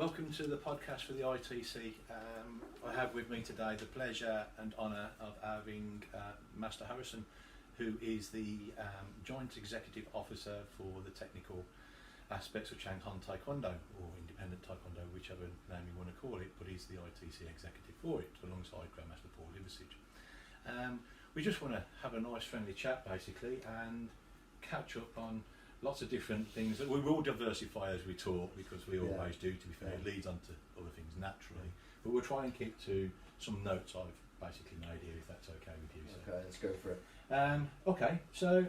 Welcome to the podcast for the ITC. I have with me today the pleasure and honour of having Master Harrison, who is the Joint Executive Officer for the technical aspects of Chang Taekwondo, or Independent Taekwondo, whichever name you want to call it, but he's the ITC Executive for it, alongside Grandmaster Paul Liversidge. We just want to have a nice friendly chat basically and catch up on lots of different things that we will diversify as we talk, because we always do, to be fair. It leads on to other things naturally, but we'll try and keep to some notes I've basically made here, if that's okay with you. So. Okay, let's go for it. Okay, so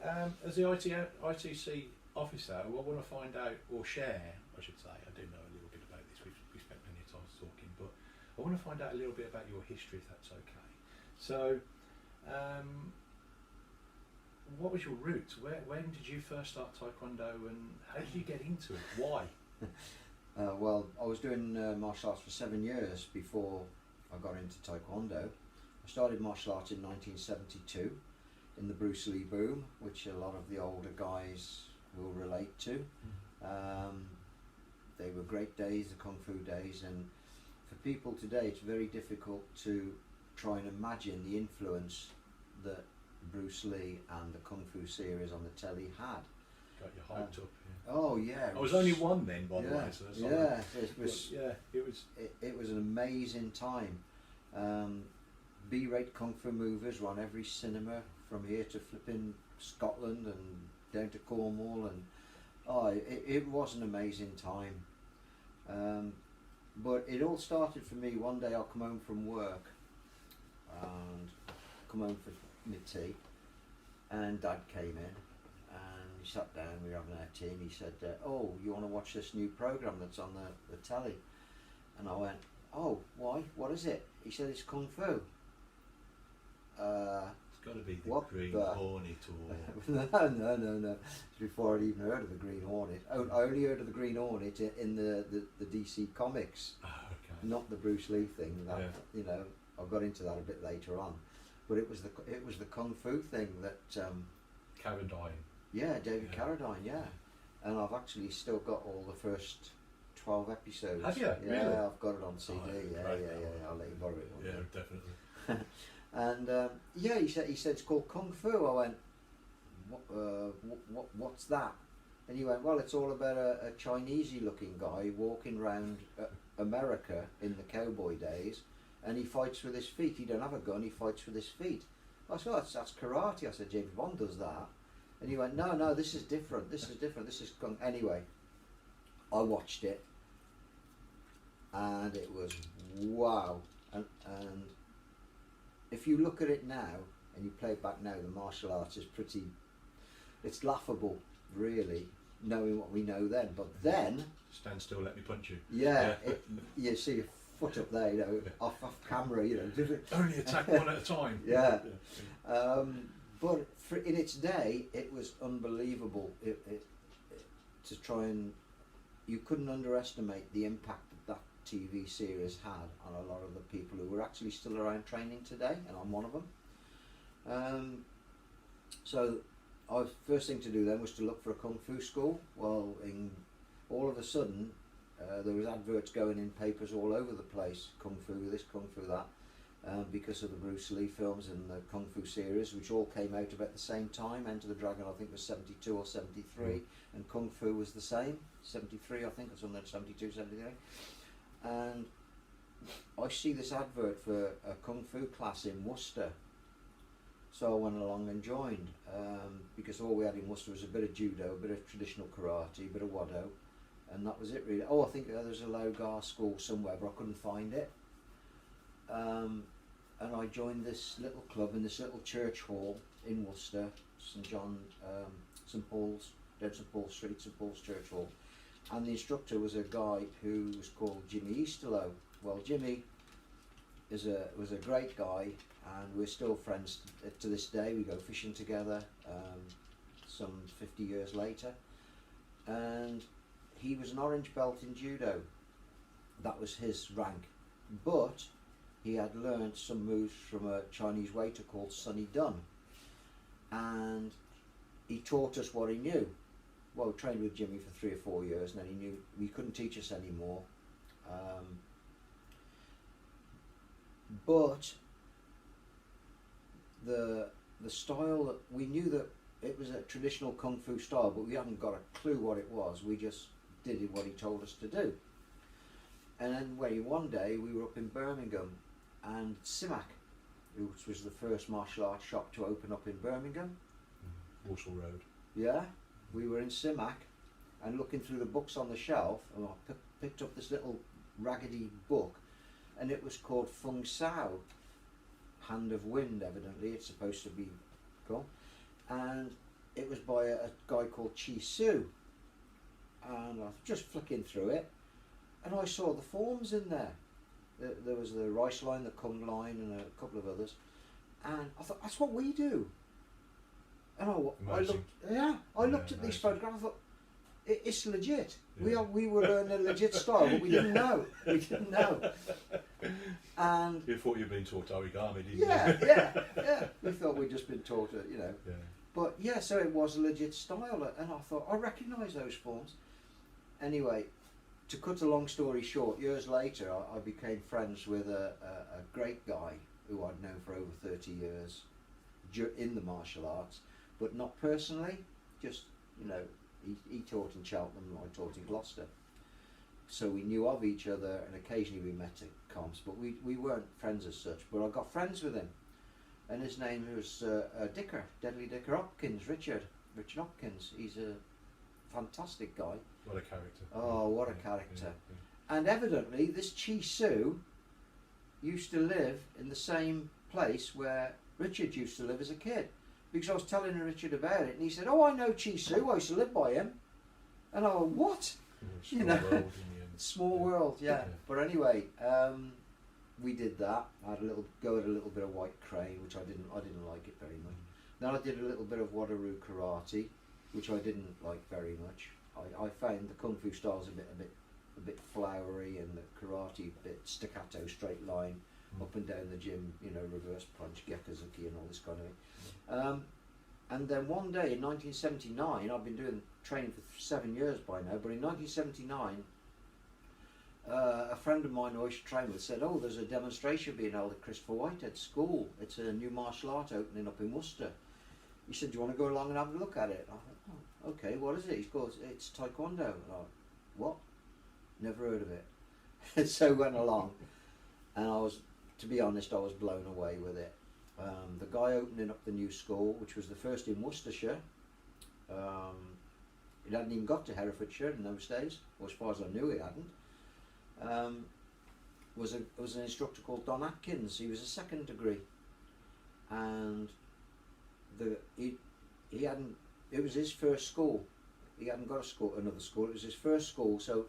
as the ITC officer, what I want to find out, or share I should say, I do know a little bit about this, we've spent plenty of time talking, but I want to find out a little bit about your history, if that's okay. So what was your roots? When did you first start Taekwondo, and how did you get into it? Why? Well, I was doing martial arts for 7 years before I got into Taekwondo. I started martial arts in 1972 in the Bruce Lee boom, which a lot of the older guys will relate to. They were great days, the Kung Fu days, and for people today it's very difficult to try and imagine the influence that Bruce Lee and the Kung Fu series on the telly had. Got you hyped up. Yeah. Oh yeah. I was only one then, by the way. So that's it was an amazing time. B-rate Kung Fu movies were on every cinema from here to flipping Scotland and down to Cornwall, and it was an amazing time. But it all started for me. One day I'll come home from work and come home for my tea, and Dad came in and he sat down, we were having our tea, and he said, oh, you want to watch this new programme that's on the telly? And I went, oh, why? What is it? He said, it's Kung Fu. It's got to be the Green Hornet or... No. Before I'd even heard of the Green Hornet. I only heard of the Green Hornet in the DC comics. Oh, okay. Not the Bruce Lee thing. That, you know, I got into that a bit later on. But it was the Kung Fu thing that... Carradine. Yeah, David Carradine, yeah. And I've actually still got all the first 12 episodes. Have you? Yeah, really? I've got it on CD. I'll let you borrow it one day. Definitely. And he said it's called Kung Fu. I went, what's that? And he went, well, it's all about a Chinese-y looking guy walking around America in the cowboy days, and he fights with his feet. He don't have a gun, he fights with his feet. I said, oh, that's karate. I said, James Bond does that. And he went, no, this is different, this is Kung. Anyway, I watched it, and it was wow. And if you look at it now, and you play it back now, the martial arts is it's laughable, really, knowing what we know then. But then... Stand still, let me punch you. Yeah, you see your foot up there, you know, off camera, you know. Only attack one at a time. Yeah. But in its day, it was unbelievable. To try and... You couldn't underestimate the impact that TV series had on a lot of the people who were actually still around training today, and I'm one of them. So first thing to do then was to look for a Kung Fu school. Well, all of a sudden there was adverts going in papers all over the place, Kung Fu this, Kung Fu that, because of the Bruce Lee films and the Kung Fu series, which all came out about the same time. Enter the Dragon, I think, was 72 or 73, and Kung Fu was the same, 73 I think, or something, 72, 73. And I see this advert for a Kung Fu class in Worcester. So I went along and joined, because all we had in Worcester was a bit of judo, a bit of traditional karate, a bit of wado, and that was it really. Oh, I think there's a Logar school somewhere, but I couldn't find it. And I joined this little club in this little church hall in Worcester, St Paul's, down St Paul Street, St Paul's Church Hall. And the instructor was a guy who was called Jimmy Easterlow. Well, Jimmy was a great guy, and we're still friends to this day. We go fishing together some 50 years later. And he was an orange belt in judo. That was his rank. But he had learned some moves from a Chinese waiter called Sonny Dunn. And he taught us what he knew. well, trained with Jimmy for 3 or 4 years, and then he knew he couldn't teach us anymore. But the style that we knew that it was a traditional kung fu style, but we hadn't got a clue what it was. We just did what he told us to do. And then one day we were up in Birmingham, and Simac, which was the first martial arts shop to open up in Birmingham. Walsall Road. Yeah, we were in Simac and looking through the books on the shelf, and I picked up this little raggedy book, and it was called Feng Sao, Hand of Wind, evidently it's supposed to be called, and it was by a guy called Chi Su, and I was just flicking through it, and I saw the forms in there. There was the Rice line, the Kung line, and a couple of others, and I thought, that's what we do. And I looked at these photographs. I thought, it's legit. Yeah. We were learning a legit style, but we didn't know. We didn't know. And you thought you'd been taught origami, didn't you? Yeah. We thought we'd just been taught it, you know. Yeah. But yeah, so it was a legit style, and I thought, I recognise those forms. Anyway, to cut a long story short, years later, I became friends with a great guy who I'd known for over 30 years in the martial arts, but not personally, just, you know, he taught in Cheltenham, I taught in Gloucester. So we knew of each other, and occasionally we met at comps, but we weren't friends as such. But I got friends with him, and his name was Deadly Dicker Hopkins, Richard Hopkins. He's a fantastic guy. What a character. Oh, what a character. And evidently this Chi Su used to live in the same place where Richard used to live as a kid. Because I was telling Richard about it, and he said, oh, I know Chi Su, I used to live by him. And I went, what? Small world in the end. Small world, yeah. But anyway, we did that. I had a little go at a little bit of White Crane, which I didn't like it very much. Then I did a little bit of Wateroo Karate, which I didn't like very much. I found the Kung Fu styles a bit flowery, and the karate a bit staccato, straight line, up and down the gym, you know, reverse punch, Gekuzuki and all this kind of thing. And then one day in 1979, I've been doing training for 7 years by now, but in 1979, a friend of mine who I used to train with said, oh, there's a demonstration being held at Christopher Whitehead's school. It's a new martial art opening up in Worcester. He said, do you want to go along and have a look at it? I thought, oh, okay, what is it? He goes, it's Taekwondo. And I went, what? Never heard of it. So went along, and to be honest, I was blown away with it. The guy opening up the new school, which was the first in Worcestershire, it hadn't even got to Herefordshire in those days, or as far as I knew it hadn't, was an instructor called Don Atkins. He was a second degree, and he hadn't, it was his first school. He hadn't got another school, it was his first school. So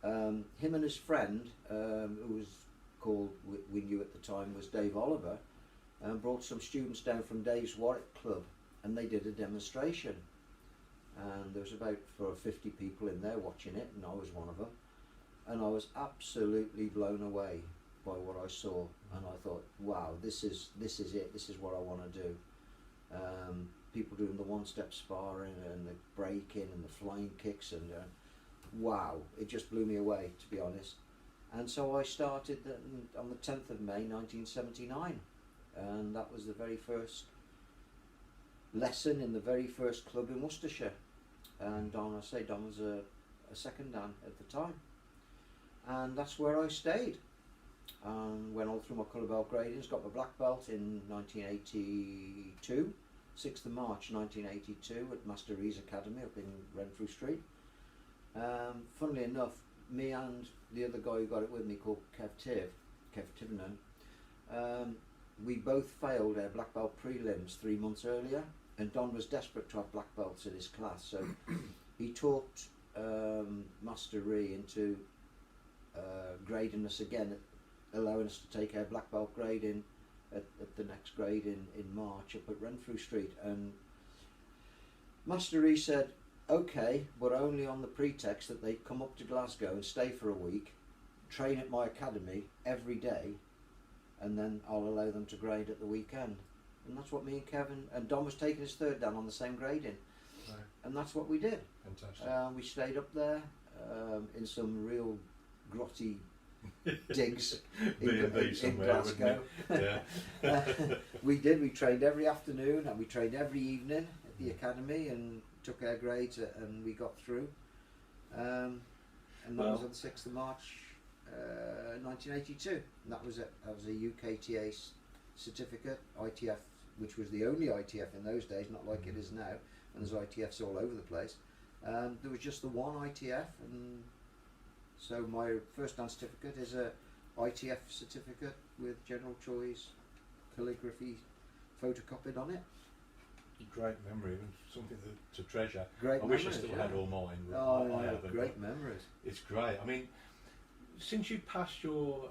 him and his friend, who was called, we knew at the time, was Dave Oliver, brought some students down from Dave's Warwick Club, and they did a demonstration, and there was about 50 people in there watching it, and I was one of them, and I was absolutely blown away by what I saw, and I thought, wow, this is it, this is what I want to do. People doing the one-step sparring and the breaking and the flying kicks, and wow, it just blew me away, to be honest. And so I started on the 10th of May 1979, and that was the very first lesson in the very first club in Worcestershire. And Don was a second dan at the time, and that's where I stayed. Went all through my colour belt gradings, got my black belt in 1982, 6th of March 1982 at Master Rees Academy up in Renfrew Street. Funnily enough, me and the other guy who got it with me, called Kev Tivernon, we both failed our black belt prelims 3 months earlier, and Don was desperate to have black belts in his class, so he talked Master Ree into grading us again, allowing us to take our black belt grading at the next grade in March up at Renfrew Street. And Master Ree said, okay, but only on the pretext that they come up to Glasgow and stay for a week, train at my academy every day, and then I'll allow them to grade at the weekend. And that's what me and Kevin, and Don was taking his third dan on the same grading. No. And that's what we did. Fantastic. We stayed up there in some real grotty digs in Glasgow. Yeah. We trained every afternoon and we trained every evening at the academy and took our grades and we got through. And that was on the 6th of March 1982. And that was a UKTA certificate, ITF, which was the only ITF in those days, not like it is now, and there's ITFs all over the place. There was just the one ITF, and so my first dance certificate is a ITF certificate with general choice, calligraphy photocopied on it. Great memory, and something to treasure. Great I memories, wish I still yeah. had all mine. But Oh, I yeah, haven't. great memories. It's great. I mean, since you passed your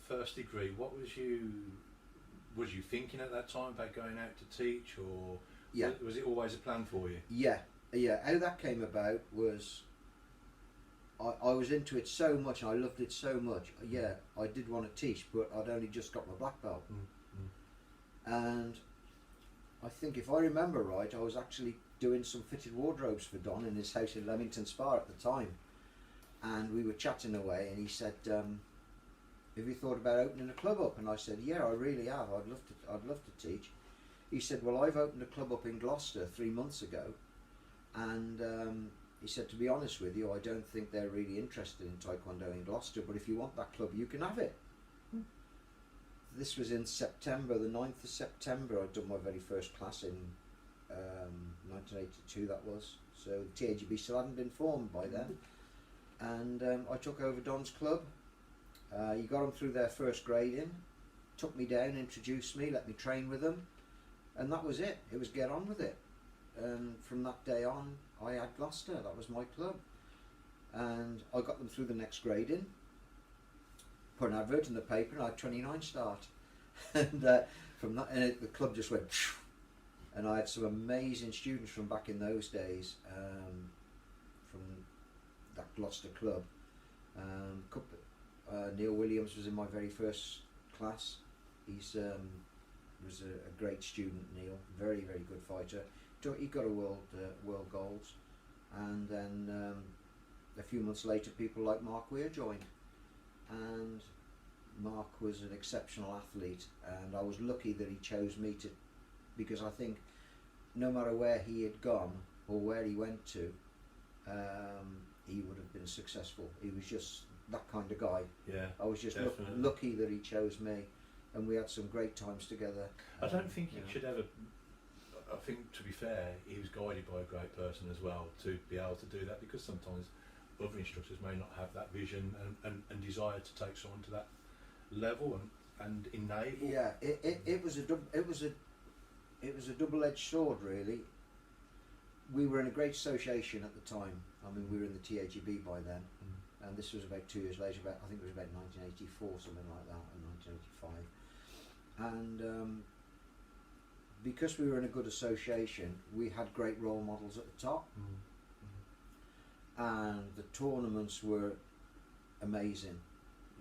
first degree, what was you thinking at that time about going out to teach, or Yeah. was it always a plan for you? Yeah. How that came about was I was into it so much, I loved it so much. Yeah, I did want to teach, but I'd only just got my black belt. And I think if I remember right, I was actually doing some fitted wardrobes for Don in his house in Leamington Spa at the time. And we were chatting away and he said, have you thought about opening a club up? And I said, yeah, I really have. I'd love to teach. He said, well, I've opened a club up in Gloucester 3 months ago. And he said, to be honest with you, I don't think they're really interested in Taekwondo in Gloucester, but if you want that club, you can have it. This was in September, the 9th of September. I'd done my very first class in 1982, that was. So the TAGB still hadn't been formed by then. And I took over Don's club. He got them through their first grading, took me down, introduced me, let me train with them. And that was it. It was get on with it. And from that day on, I had Gloucester. That was my club. And I got them through the next grading. Put an advert in the paper and I had 29 start. And from that, the club just went phew. And I had some amazing students from back in those days, from that Gloucester club. Neil Williams was in my very first class. He's was a great student, Neil, very, very good fighter. He got a world golds. And then a few months later, people like Mark Weir joined. And Mark was an exceptional athlete, and I was lucky that he chose me because I think no matter where he had gone or where he went to, he would have been successful. He was just that kind of guy. Yeah, I was just lucky that he chose me, and we had some great times together. I don't think you should ever. I think, to be fair, he was guided by a great person as well to be able to do that, because sometimes other instructors may not have that vision and desire to take someone to that level and enable. Yeah, it was a double-edged sword, really. We were in a great association at the time. I mean, we were in the TAGB by then, and this was about 2 years later. I think it was about 1984, something like that, or 1985. And because we were in a good association, we had great role models at the top. And the tournaments were amazing.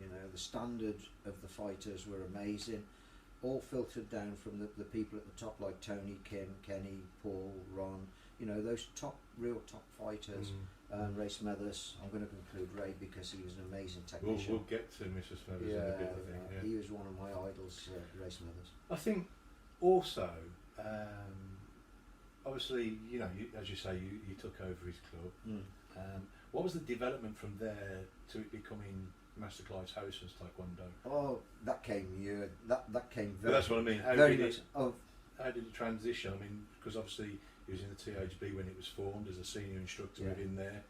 You know, the standard of the fighters were amazing, all filtered down from the people at the top, like Tony, Kim, Kenny, Paul, Ron, you know, those real top fighters. Ray Smethers, I'm going to conclude Ray because he was an amazing technician. We'll get to Mr. Smethers in a bit, I think. Yeah. He was one of my idols, Ray Smethers. I think also, obviously, you know, as you say, you took over his club. What was the development from there to it becoming Master Clive Harrisons Taekwondo? Oh, that came that came very. But that's what I mean. How did it transition? I mean, because obviously he was in the THB when it was formed as a senior instructor within there.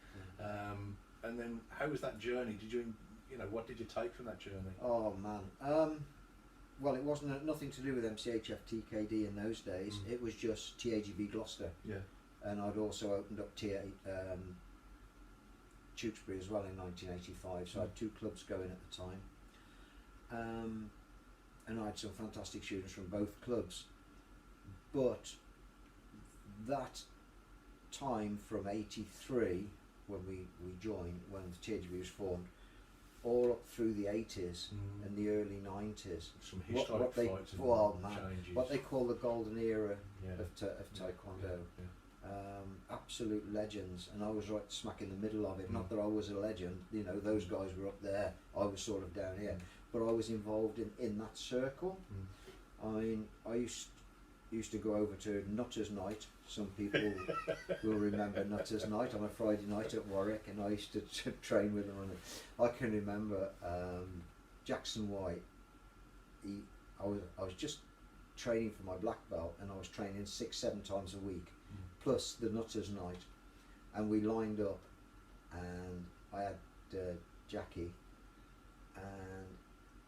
And then how was that journey? Did you know, what did you take from that journey? Oh man. Well, it wasn't nothing to do with MCHF TKD in those days. It was just TAGB Gloucester. Yeah. And I'd also opened up Tewkesbury as well in 1985, so I had 2 clubs going at the time, and I had some fantastic students from both clubs. But that time from 83, when we joined, when the THB was formed, all up through the 80s and the early 90s, some historic fights and changes. What they call the golden era of Taekwondo. absolute legends, and I was right smack in the middle of it. Not that I was a legend, you know, those guys were up there, I was sort of down here, but I was involved in that circle. I mean, I used to go over to Nutters Night. Some people will remember Nutters Night on a Friday night at Warwick, and I used to train with them on it. I can remember Jackson White. I was just training for my black belt, and I was training 6-7 times a week, plus the Nutters Night, and we lined up, and I had Jackie, and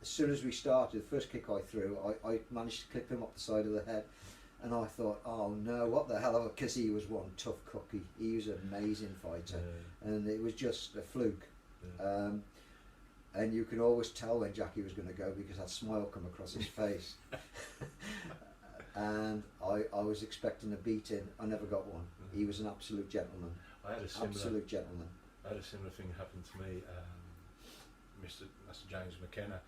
as soon as we started, the first kick I threw, I managed to clip him up the side of the head, and I thought, oh no, what the hell, because he was one tough cookie. He was an amazing fighter, and it was just a fluke. And you could always tell when Jackie was going to go because that smile come across his face. And I was expecting a beating. I never got one. He was an absolute gentleman. I had a similar, absolute gentleman. I had a similar thing happen to me. Master James McKenna,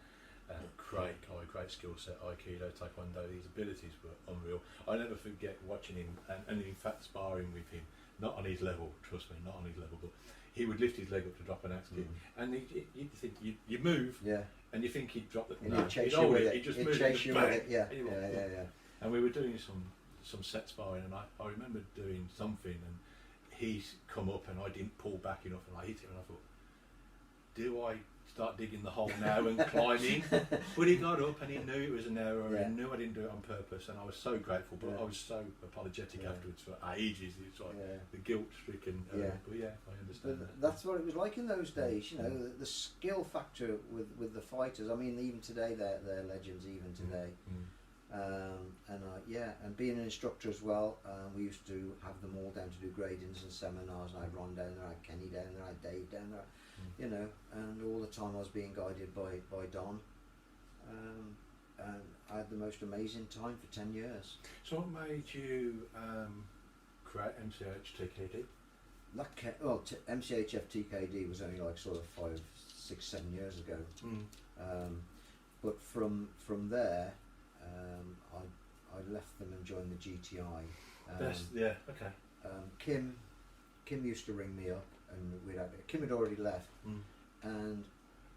great skill set, Aikido, Taekwondo. His abilities were unreal. I never forget watching him, and in fact sparring with him. Not on his level, trust me, not on his level, but he would lift his leg up to drop an axe kick, and you'd think you move, and you think he'd drop the. And he'd chase you with it. He'd just he'd move chase you with it. Yeah. And we were doing some set sparring, and I remember doing something, and he's come up, and I didn't pull back enough, and I hit him, and I thought, do I start digging the hole now and climbing? But he got up, and he knew it was an error, and knew I didn't do it on purpose, and I was so grateful, but I was so apologetic afterwards for ages. It's like the guilt-stricken. But I understand that. That's what it was like in those days. You know, the skill factor with the fighters. I mean, even today, they're legends. Even today. And being an instructor as well, we used to have them all down to do gradings and seminars, and I had Ron down there, I had Kenny down there, I had Dave down there, you know, and all the time I was being guided by Don, and I had the most amazing time for 10 years. So what made you create MCH TKD? MCHF TKD was only like sort of 5, 6, 7 years ago, but from there, I left them and joined the GTI. Kim used to ring me up, and Kim had already left, and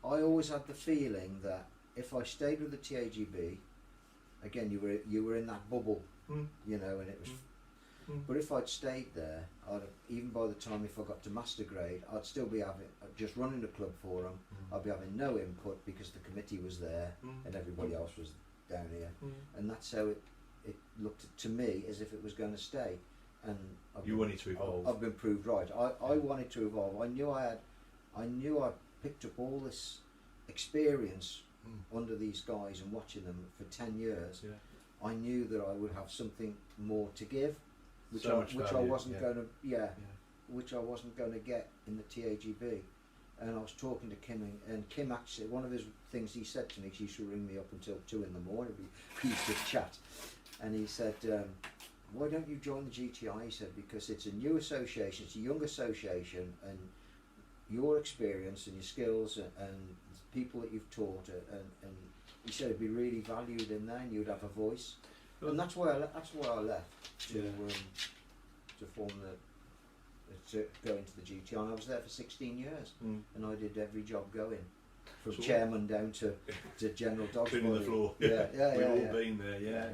I always had the feeling that if I stayed with the TAGB, again you were in that bubble, you know, and it was. But if I'd stayed there, even by the time if I got to master grade, I'd still be just running the club for them. I'd be having no input because the committee was there and everybody else was down here, and that's how it looked to me as if it was going to stay. And you wanted to evolve. I've been proved right. I wanted to evolve. I knew I picked up all this experience under these guys and watching them for 10 years. I knew that I would have something more to give, which I wasn't going to get in the TAGB. And I was talking to Kim, and Kim actually, one of his things he said to me, he used to ring me up until 2 in the morning, we used to chat, and he said, why don't you join the GTI? He said, because it's a new association, it's a young association, and your experience and your skills and people that you've taught, and he said it'd be really valued in there, and you'd have a voice. And that's why I left to form to go into the GTI, and I was there for 16 years, and I did every job going, from chairman down to general dog cleaning the floor. We've all been there. You know,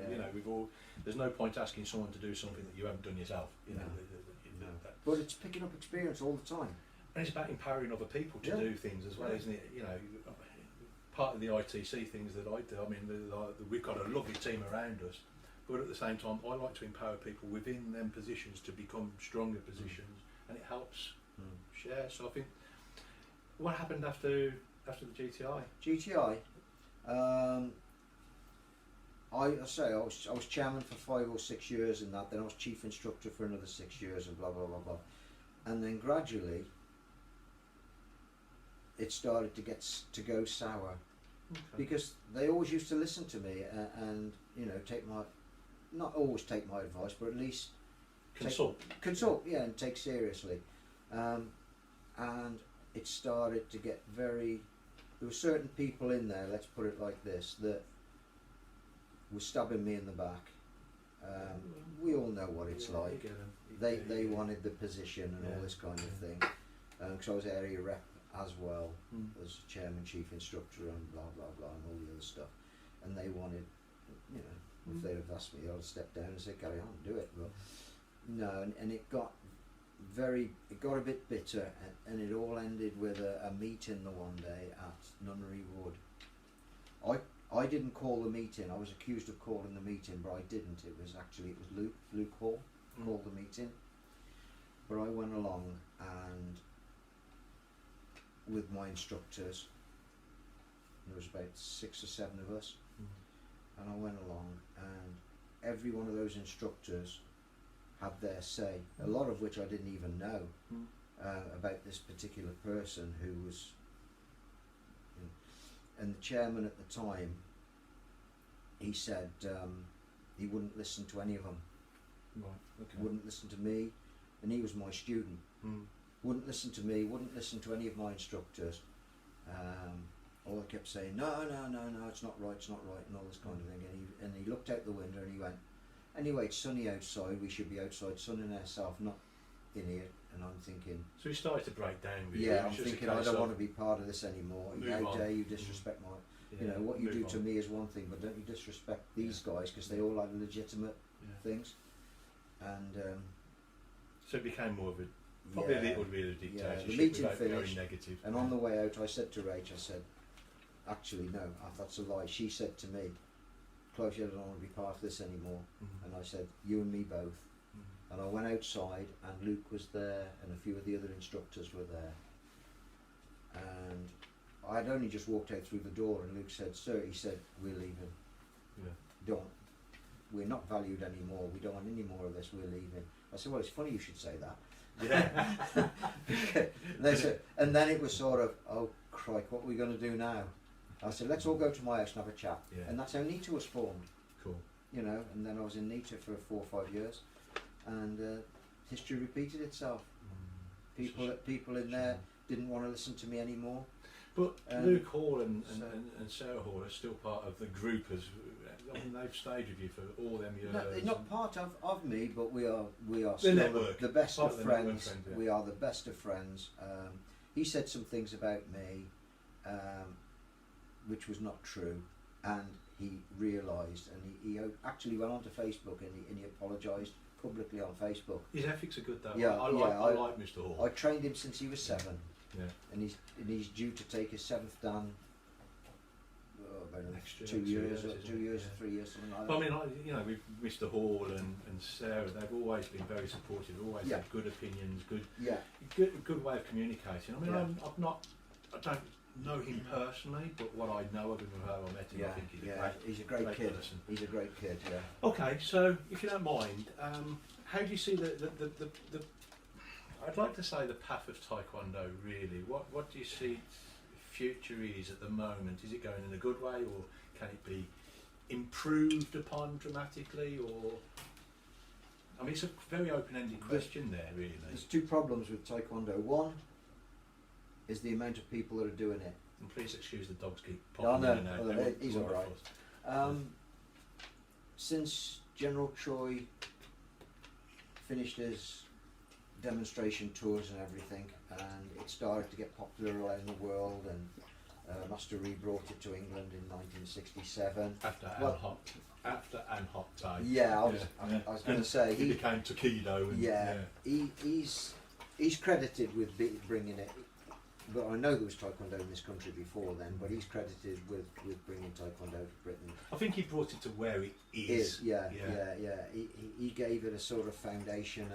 there's no point asking someone to do something that you haven't done yourself. You know, but it's picking up experience all the time, and it's about empowering other people to do things as well, isn't it? You know, part of the ITC things that I do. I mean, we've got a lovely team around us. But at the same time, I like to empower people within them positions to become stronger positions, and it helps share. So I think, what happened after the GTI? GTI, I was chairman for 5 or 6 years in that. Then I was chief instructor for another 6 years, and blah blah blah blah. And then gradually, it started to go sour, because they always used to listen to me and you know not always take my advice, but at least consult, and take seriously. And it started to get there were certain people in there, let's put it like this, that were stabbing me in the back, We all know what it's like. You get 'em. They wanted the position and all this kind of thing. Because I was area rep as well as chairman, chief instructor, and blah blah blah, and all the other stuff. And they wanted, you know, if they'd have asked me, I'd have stepped down and said, "Carry on, do it." But no, and it got a bit bitter, and it all ended with a meeting the one day at Nunnery Wood. I didn't call the meeting. I was accused of calling the meeting, but I didn't. It was Luke Hall called the meeting. But I went along and with my instructors, there was about 6 or 7 of us, and I went along, and every one of those instructors had their say, a lot of which I didn't even know about this particular person who was, you know, and the chairman at the time, he said he wouldn't listen to any of them. Right. Okay. Wouldn't listen to me, and he was my student. Wouldn't listen to me, wouldn't listen to any of my instructors. All I kept saying, no, it's not right, and all this kind of thing. And he looked out the window and he went, "Anyway, it's sunny outside, we should be outside sunning ourselves, not in here." And I'm thinking... So he started to break down with you. Yeah, I'm thinking, I don't want to be part of this anymore. How dare you disrespect my... You know, what you do to me is one thing, but don't you disrespect these guys, because they all have legitimate things. And... so it became more of a... Probably a little bit of a dictatorship, the meeting without finished, going negative. And on the way out I said to Rach, I said, actually no, that's a lie. She said to me, "Clive, I don't want to be part of this anymore." And I said, "You and me both." And I went outside, and Luke was there, and a few of the other instructors were there. And I had only just walked out through the door, and Luke said, "Sir," he said, "we're leaving. We're not valued anymore. We don't want any more of this. We're leaving." I said, "Well, it's funny you should say that." Yeah. And then it was sort of, "Oh crike, what are we going to do now?" I said, "Let's all go to my house and have a chat." And that's how NETA was formed. Cool. You know, and then I was in NETA for 4 or 5 years, and history repeated itself. People in there didn't want to listen to me anymore. But Luke Hall and Sarah Hall are still part of the group. I mean, they've stayed with you for all them years. No, they're not part of me, but we are still the best of friends. We are the best of friends. He said some things about me, which was not true, and he realised, and he actually went onto Facebook and he apologised publicly on Facebook. His ethics are good though. Yeah, I like Mr. Hall. I trained him since he was 7. Yeah. And he's due to take his 7th dan about next year, 2 years, or 3 years, something like that. But I mean, you know, with Mr. Hall and Sarah, they've always been very supportive. Always had good opinions, good way of communicating. I mean, I don't know him personally, but what I know of him and how I met him, I think he's a great kid. person. He's a great kid. Yeah. Okay, so if you don't mind, how do you see the I'd like to say the path of Taekwondo really? What do you see future is at the moment? Is it going in a good way, or can it be improved upon dramatically? Or I mean, it's a very open-ended question there, really. There's 2 problems with Taekwondo. One is the amount of people that are doing it. And please excuse the dogs keep popping in and out. No, he's all right. Since General Choi finished his demonstration tours and everything, and it started to get popular around the world, and Master Ree brought it to England in 1967. After An Hot Day. Yeah, I was going to say he became Taekwondo. And, he's credited with bringing it. But I know there was Taekwondo in this country before then, but he's credited with bringing Taekwondo to Britain. I think he brought it to where it is. Yeah. He gave it a sort of foundation.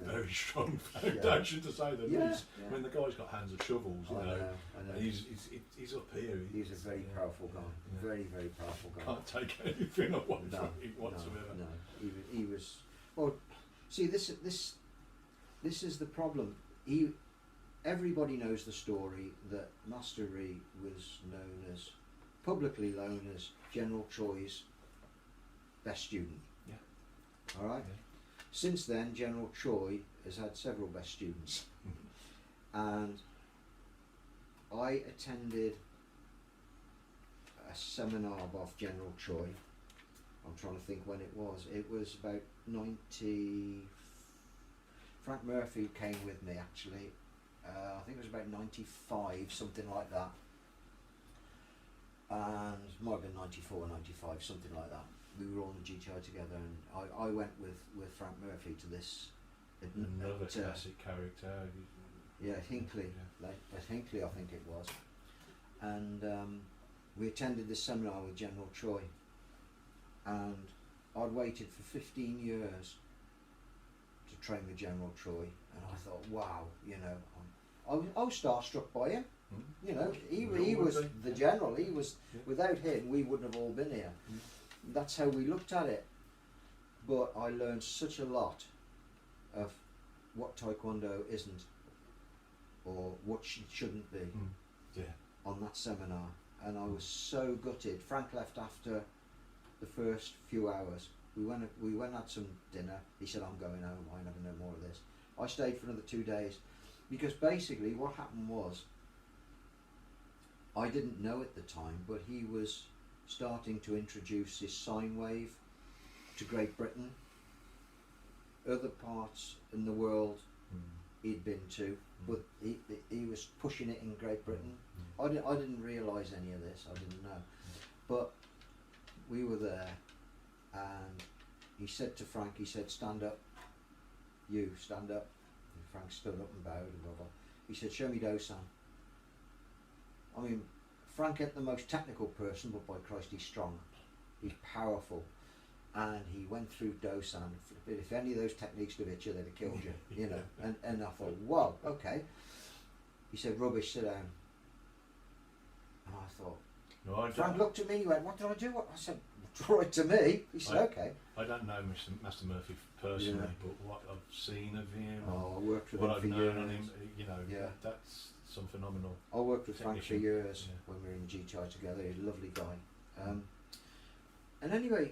Very strong foundation, to say the least. I mean, the guy's got hands of shovels, you know. I know. And he's up here. He's a very powerful guy. Very, very powerful guy. Can't take anything away from him whatsoever. No. He was. Well, see, this is the problem. Everybody knows the story that Master Ree was publicly known as General Choi's best student. Yeah. All right. Yeah. Since then, General Choi has had several best students, and I attended a seminar of General Choi I'm trying to think when it was. It was about 90. Frank Murphy came with me actually. I think it was about 95, something like that. And it might have been 94 or 95, something like that. We were all in the GTI together, and I went with Frank Murphy to this. Another classic character. Yeah, Hinckley. Yeah. At Hinckley, I think it was. And we attended this seminar with General Choi. And I'd waited for 15 years to train with General Choi, and I thought, wow, you know, I was starstruck by him. You know, he was the general. He was, without him, we wouldn't have all been here. That's how we looked at it. But I learned such a lot of what Taekwondo isn't, or what it shouldn't be, on that seminar. And I was so gutted. Frank left after the first few hours. We went and had some dinner. He said, I'm going home, I ain't having no more of this. I stayed for another 2 days, because basically what happened was, I didn't know at the time, but he was starting to introduce his sine wave to Great Britain. Other parts in the world he'd been to, but he was pushing it in Great Britain. I didn't realise any of this, I didn't know. But we were there, and he said to Frank, he said, stand up, you stand up. And Frank stood up and bowed and blah blah. He said, show me Dosan. I mean, Frank ain't the most technical person, but by Christ, he's strong. He's powerful. And he went through Dosan. If any of those techniques could hit you, they'd have killed you, you know. And I thought, whoa, okay. He said, rubbish, sit down. And I thought, no, Frank looked at me, he went, what did I do? I said, right to me. He said, okay. I don't know Master Murphy personally, but what I've seen of him, I worked with what him I've for known years. on him, you know, that's some phenomenal. I worked with Frank for years Yeah. when we were in GTI together. He's a lovely guy. And anyway,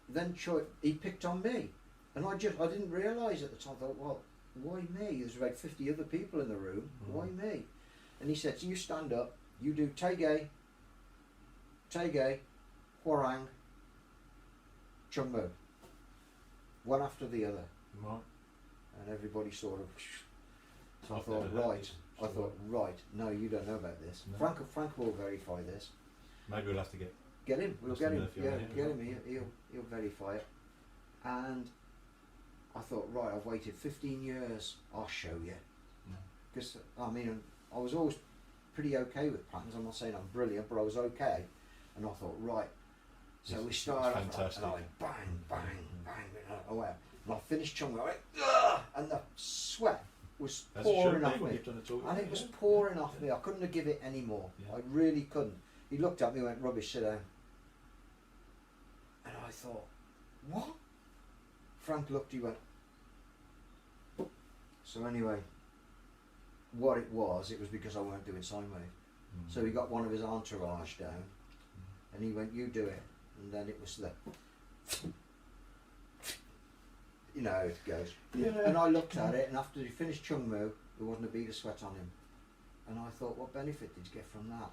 then he picked on me, and I didn't realise at the time. I thought, well, why me? There's about 50 other people in the room. Why me? And he said, so you stand up, you do Taege, Hwarang, Chung Mo, one after the other. Right. And everybody sort of. So I I've thought, never heard right. this. I thought, right. No, you don't know about this. No. Frank will verify this. Maybe we'll have to Get him. We'll Master get him. Murphy Yeah, on here, get right? him. He'll verify it. And I thought, right, I've waited 15 years. I'll show you. Because I mean, I was always pretty okay with patterns. I'm not saying I'm brilliant, but I was okay. And I thought, right. So we started off, and I went bang, bang, bang. I went, and I finished Chung. I went, ugh, and the sweat was pouring off me. And it was pouring off me. I couldn't have given it any more. I really couldn't. He looked at me and went, rubbish, sit down. And I thought, what? Frank looked, he went. So anyway, what it was because I weren't doing sine wave. So he got one of his entourage down, and he went, you do it. And then it was the, you know how it goes. Yeah. And I looked at it, and after he finished Chung Mu, there wasn't a bead of sweat on him. And I thought, what benefit did you get from that?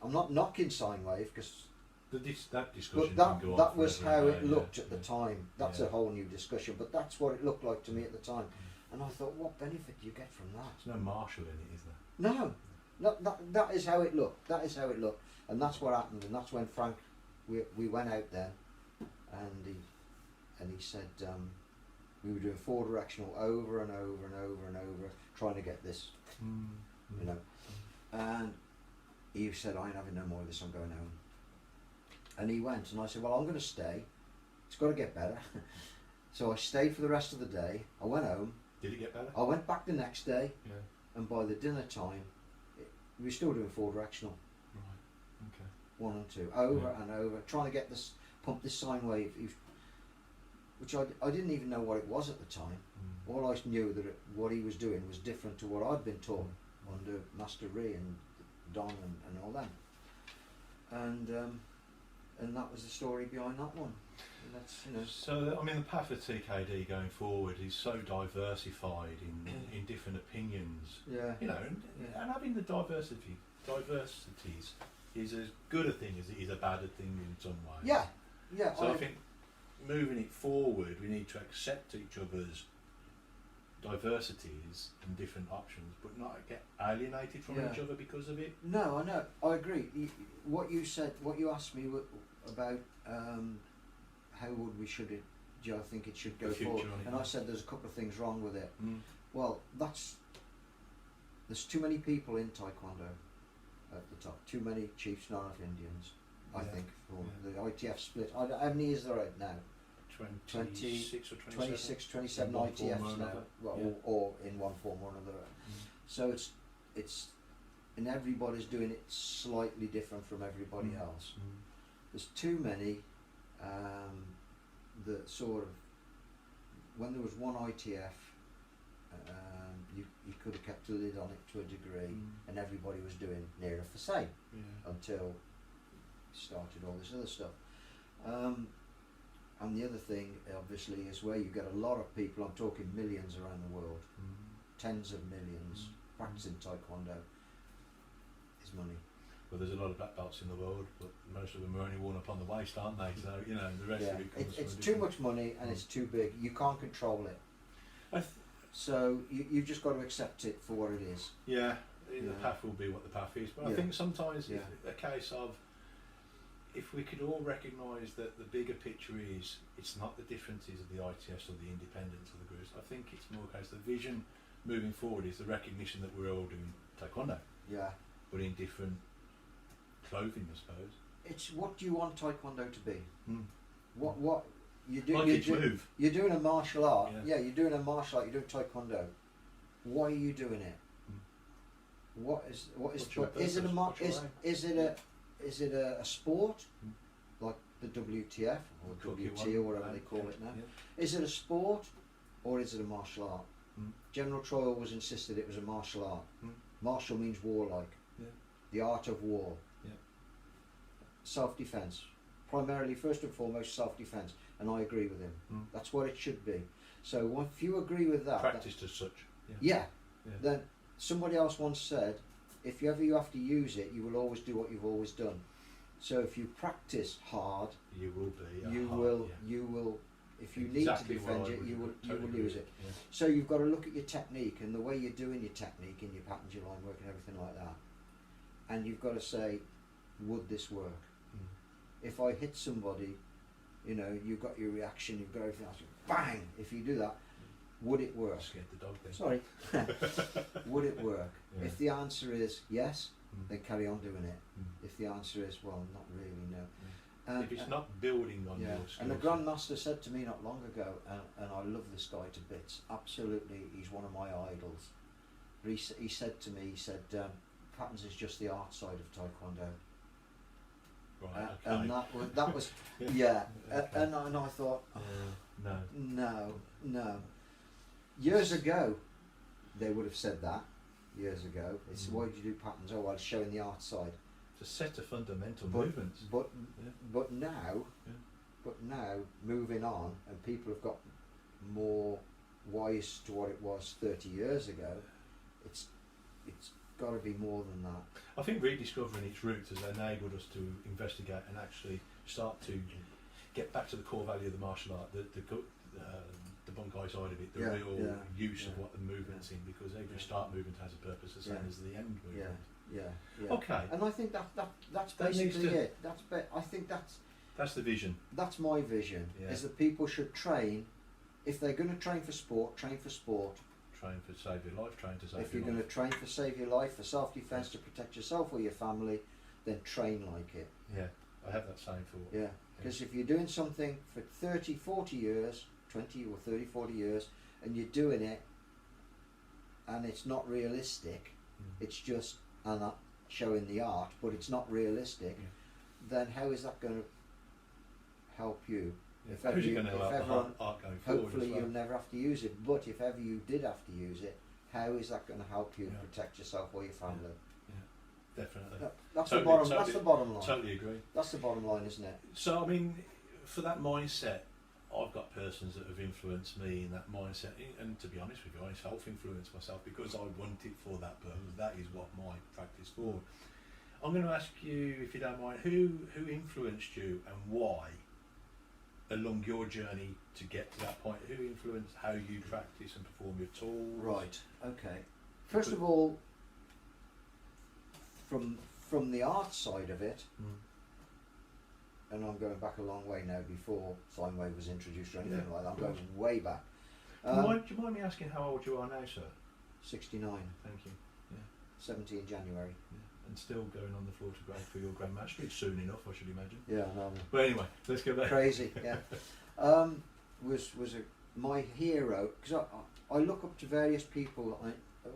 I'm not knocking sine wave, because that discussion but can go on that was forever how and it day, looked at the time. That's Yeah. a whole new discussion, but that's what it looked like to me at the time. And I thought, what benefit do you get from that? There's no marshal in it, is there? No, that is how it looked. That is how it looked, and that's what happened. And that's when Frank, we went out then, and he said we were doing 4 directional over and over and over and over, trying to get this, you know. And he said, I ain't having no more of this. I'm going home. And he went, and I said, well, I'm going to stay. It's got to get better. So I stayed for the rest of the day. I went home. Did it get better? I went back the next day. Yeah. And by the dinner time, we were still doing 4 directional. Right. Okay. 1 and 2, over and over, trying to get this, pump this sine wave, which I didn't even know what it was at the time. All I knew that what he was doing was different to what I'd been taught under Master Ree and Don and all them. And that was the story behind that one. And that's, you know. So I mean, the path of TKD going forward is so diversified in different opinions. Yeah. You know, and having the diversities is as good a thing as it is a bad thing in some ways. Yeah. Yeah. So I think moving it forward, we need to accept each other's diversities and different options, but not get alienated from each other because of it. No, I know. I agree. What you said, what you asked me about how would we should it? Do you think it should go forward? And I said there's a couple of things wrong with it. Well, there's too many people in Taekwondo at the top. Too many chiefs, not enough Indians. I think the ITF split. How many is there right now? 26 or 27? 26, 27 ITFs now, or in one form or another. So it's and everybody's doing it slightly different from everybody else. There's too many that sort of, when there was one ITF, you could have kept a lid on it to a degree, and everybody was doing near enough the same until started all this other stuff. And the other thing, obviously, is where you get a lot of people, I'm talking millions around the world, tens of millions, practicing Taekwondo, is money. Well, there's a lot of black belts in the world, but most of them are only worn upon the waist, aren't they? So, you know, the rest of it comes it's too much money, and it's too big. You can't control it. So you've just got to accept it for what it is. Yeah, the path will be what the path is. But I think sometimes it's a case of, if we could all recognise that the bigger picture is, it's not the differences of the ITS or the independence of the groups. I think it's more a case, the vision moving forward is the recognition that we're all doing Taekwondo. Yeah. But in different clothing, I suppose. It's what do you want Taekwondo to be? What you do? You're doing a martial art. Yeah, you're doing a martial art. You're doing Taekwondo. Why are you doing it? What is is it a sport like the WTF or WT or whatever they call it now? Is it a sport or is it a martial art? General Troy always insisted it was a martial art. Martial means warlike. The art of war. Self-defense. Primarily, first and foremost, self-defense. And I agree with him. That's what it should be. So if you agree with that... Practiced as such. Then somebody else once said, if ever you have to use it, you will always do what you've always done. So if you practice hard... You will be. You will... If you need to defend it, you will use it. So you've got to look at your technique and the way you're doing your technique and your patterns, your line work and everything like that. And you've got to say, would this work? If I hit somebody, you know, you've got your reaction, you've got everything else, bang! If you do that, would it work? Scared the dog then. Sorry. Would it work? If the answer is yes, then carry on doing it. If the answer is, well, not really, no. If it's not building on your skills. And the Grandmaster said to me not long ago, and I love this guy to bits, absolutely, he's one of my idols. But he said to me, patterns is just the art side of Taekwondo. Right, and that was and I thought, no. Years ago, they would have said that. Years ago, it's why do you do patterns? Oh, well, showing the art side. It's a set of fundamental movements. But now, moving on, and people have got more wise to what it was 30 years ago. It's got to be more than that. I think rediscovering its roots has enabled us to investigate and actually start to get back to the core value of the martial art, the bunkai side of it, the real use of what the movement's in, because every start movement has a purpose, the same as the end movement. Okay. And I think that's basically it. I think that's the vision. That's my vision. Is that people should train. If they're going to train for sport, train for sport. Train for save your life, train to save your life. If you're going to train for save your life, for self-defense, to protect yourself or your family, then train like it. Yeah, I have that same thought. Yeah, because if you're doing something for 30, 40 years, 20 or 30, 40 years, and you're doing it, and it's not realistic, it's just showing the art, but it's not realistic, then how is that going to help you? If ever you, art going forward, hopefully you'll never have to use it, but if ever you did have to use it, how is that going to help you protect yourself or your family? Definitely. That's the bottom line. Totally agree. That's the bottom line, isn't it? So I mean, for that mindset, I've got persons that have influenced me in that mindset, and to be honest with you, I self-influenced myself because I want it for that purpose. That is what my practice for. I'm going to ask you, if you don't mind, who influenced you and why along your journey to get to that point, who influenced how you practice and perform your tools? Right. Okay. First of all, from the art side of it, and I'm going back a long way now before sine wave was introduced or anything like that. I'm going way back. Do you mind me asking how old you are now, sir? 69. Thank you. Yeah. 17 January. Yeah. And still going on the floor to grade for your Grand Master. It's soon enough, I should imagine. Yeah, no. But anyway, let's go back. Crazy, yeah. My hero, because I look up to various people.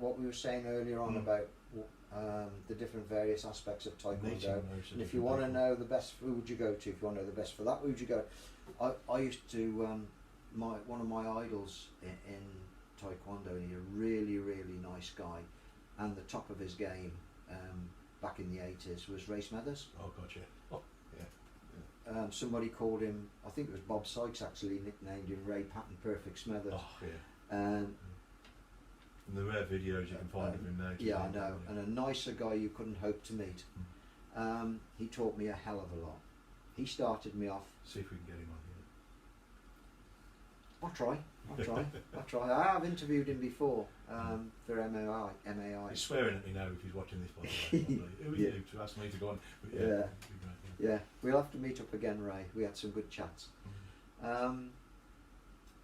What we were saying earlier on about the different various aspects of Taekwondo. And if you want to know the best, who would you go to? If you want to know the best for that, who would you go? I used to one of my idols in Taekwondo. He's a really nice guy, and the top of his game back in the 80s was Ray Smethers. Oh, gotcha. Oh, yeah. Somebody called him, I think it was Bob Sykes actually nicknamed him Ray Patton Perfect Smethers. Oh, yeah. And the rare videos you can find of him now. Yeah, I know. And a nicer guy you couldn't hope to meet. He taught me a hell of a lot. He started me off. See if we can get him on here. I'll try. I have interviewed him before for MAI. He's swearing at me now if he's watching this, by the way. Who are you to ask me to go on? But yeah, we'll have to meet up again, Ray. We had some good chats.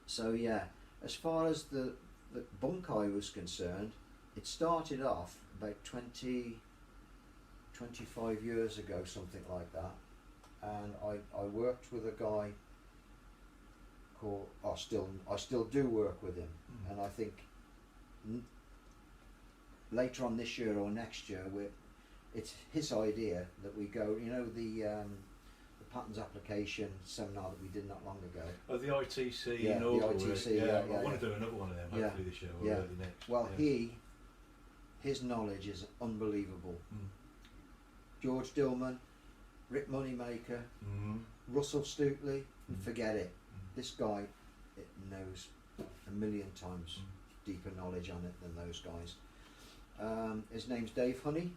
So yeah, as far as the bunkai was concerned, it started off about 25 years ago, something like that, and I worked with a guy called, I still do work with him, and I think later on this year or next year it's his idea that we go, the patterns application seminar that we did not long ago. Oh, the ITC. Yeah, the ITC. I want to do another one of them hopefully this year or early next. Well, his knowledge is unbelievable. George Dillman, Rick Moneymaker, Russell Stootley, forget it. This guy knows a million times deeper knowledge on it than those guys. His name's Dave Honey.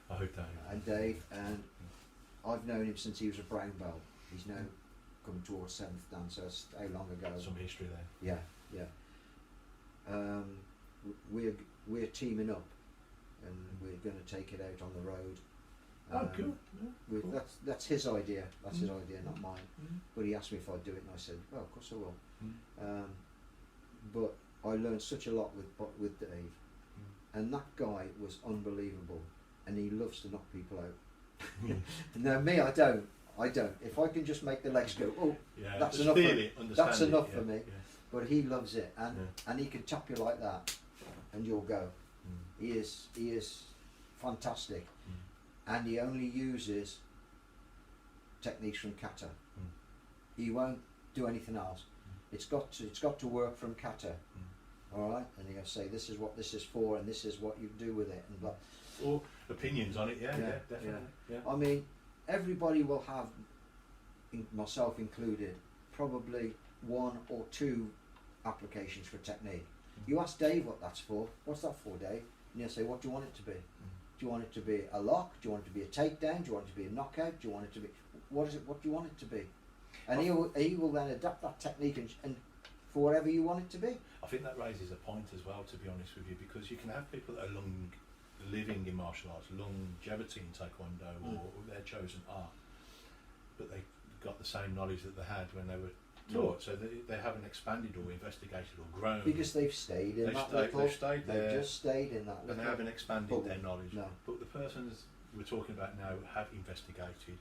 I hope that. And Dave, and I've known him since he was a brown belt. He's now coming towards 7th dan, so it's how long ago? Some history there. Yeah. We're teaming up, and we're going to take it out on the road. Good. Yeah, cool. That's his idea. That's his idea, not mine. But he asked me if I'd do it, and I said, "Well, of course I will." But I learned such a lot with Dave, and that guy was unbelievable, and he loves to knock people out. No, me, I don't. If I can just make the legs go, that's enough. That's enough for me. Yeah. But he loves it, and he can tap you like that, and you'll go. He is fantastic, and he only uses techniques from kata. He won't do anything else. It's got to work from kata. All right, and he'll say this is what this is for, and this is what you do with it, and blah. Or opinions on it, yeah, definitely. Yeah. I mean, everybody will have, myself included, probably 1 or 2 applications for technique. You ask Dave what that's for. What's that for, Dave? And he'll say, what do you want it to be? Do you want it to be a lock? Do you want it to be a takedown? Do you want it to be a knockout? Do you want it to be, what is it? What do you want it to be? And he will then adapt that technique and for whatever you want it to be. I think that raises a point as well, to be honest with you, because you can have people that are living in martial arts, longevity in Taekwondo or their chosen art, but they got the same knowledge that they had when they were taught, so they haven't expanded or investigated or grown. Because they've stayed in that little, they've stayed there. They've just stayed in that and they haven't expanded their knowledge. No. But the persons we're talking about now have investigated,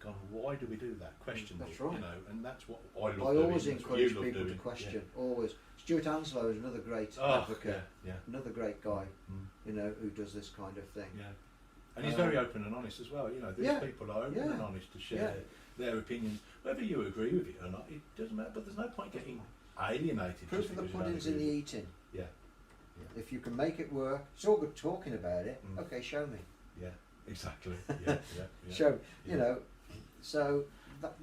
gone, why do we do that? Questioned That's it, right. And that's what I love I doing. always encourage people doing. to question, always. Stuart Anslow is another great advocate, another great guy, who does this kind of thing. Yeah. And he's very open and honest as well. These people are open and honest to share their opinions. Whether you agree with it or not, it doesn't matter. But there's no point getting alienated. Proof of the pudding's in the eating. Yeah. If you can make it work, it's all good talking about it. Okay, show me. Yeah, exactly. Yeah. Show So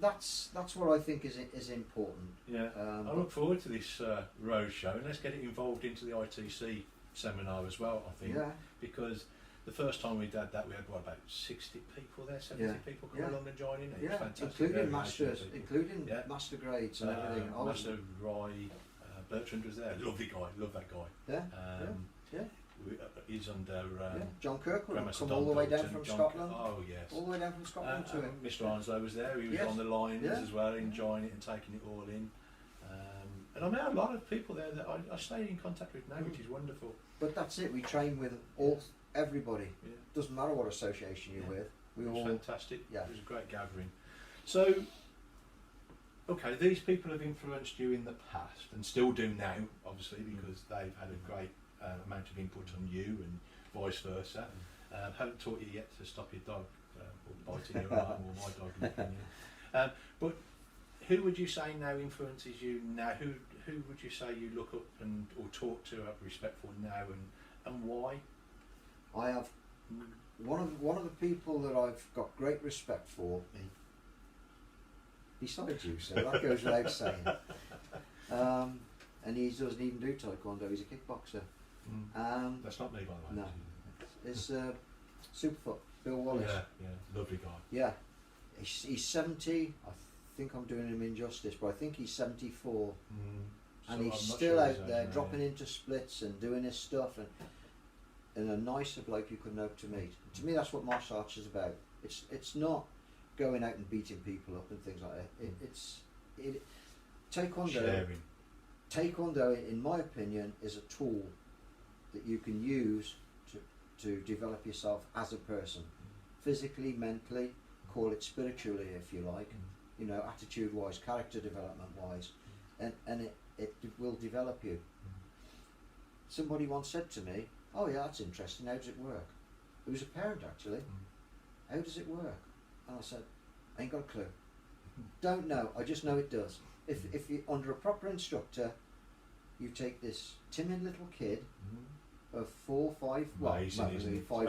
that's what I think is important. Yeah. I look forward to this road show, and let's get it involved into the ITC seminar as well. I think because the first time we did that, we had what, about 60 people there, 70 people come along and join in. It was fantastic. Including masters, including master grades and everything. Master Roy Bertrand was there. Lovely guy, love that guy. He's under John Kirkwood, come all the way down from Scotland. Oh yes, all the way down from Scotland to him. Mr. Onslow was there. He was on the lines as well, enjoying it and taking it all in. And I met a lot of people there that I stay in contact with now, which is wonderful. But that's it. We train with everybody. Yeah. Doesn't matter what association you're with. It was fantastic. Yeah. It was a great gathering. So, okay, these people have influenced you in the past and still do now, obviously, because they've had a great amount of input on you and vice versa. Haven't taught you yet to stop your dog or biting your arm or my dog licking you. But who would you say now influences you now? Who would you say you look up and or talk to, have respect for now, and why? I have one of the people that I've got great respect for, besides you, so that goes without saying. And he doesn't even do Taekwondo, he's a kickboxer. That's not me, by the way. No. It's Superfoot, Bill Wallace. Yeah, lovely guy. Yeah. He's 70, I think I'm doing him injustice, but I think he's 74. And he's still out there dropping into splits and doing his stuff, and a nicer bloke you couldn't hope to meet. To me, that's what martial arts is about. It's not going out and beating people up and things like that. Taekwondo, in my opinion, is a tool that you can use to develop yourself as a person, physically, mentally, call it spiritually if you like, you know, attitude-wise, character development-wise, and it will develop you. Somebody once said to me, "Oh yeah, that's interesting, how does it work?" It was a parent actually. "How does it work?" And I said, "I ain't got a clue. Don't know, I just know it does. If you under a proper instructor, you take this timid little kid of 4, 5, amazing, five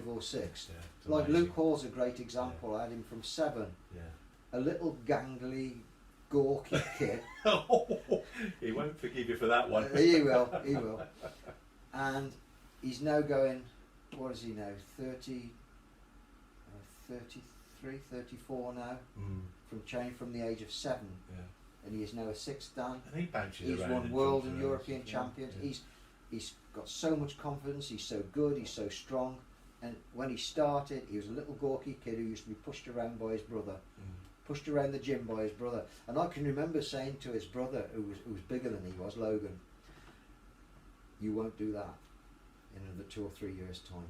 or 6. Like Luke Hall's a great example. I had him from 7. A little gangly, gawky kid. He won't forgive you for that one. He will. And he's now going, what is he now, 30, 33, 34 now, from Chang, from the age of 7. And he is now a 6th dan. And he bounces He's around won world and European champions. He's got so much confidence, he's so good, he's so strong. And when he started, he was a little gawky kid who used to be pushed around by his brother. Pushed around the gym by his brother. And I can remember saying to his brother, who was bigger than he was, Logan, "You won't do that in another 2 or 3 years' time.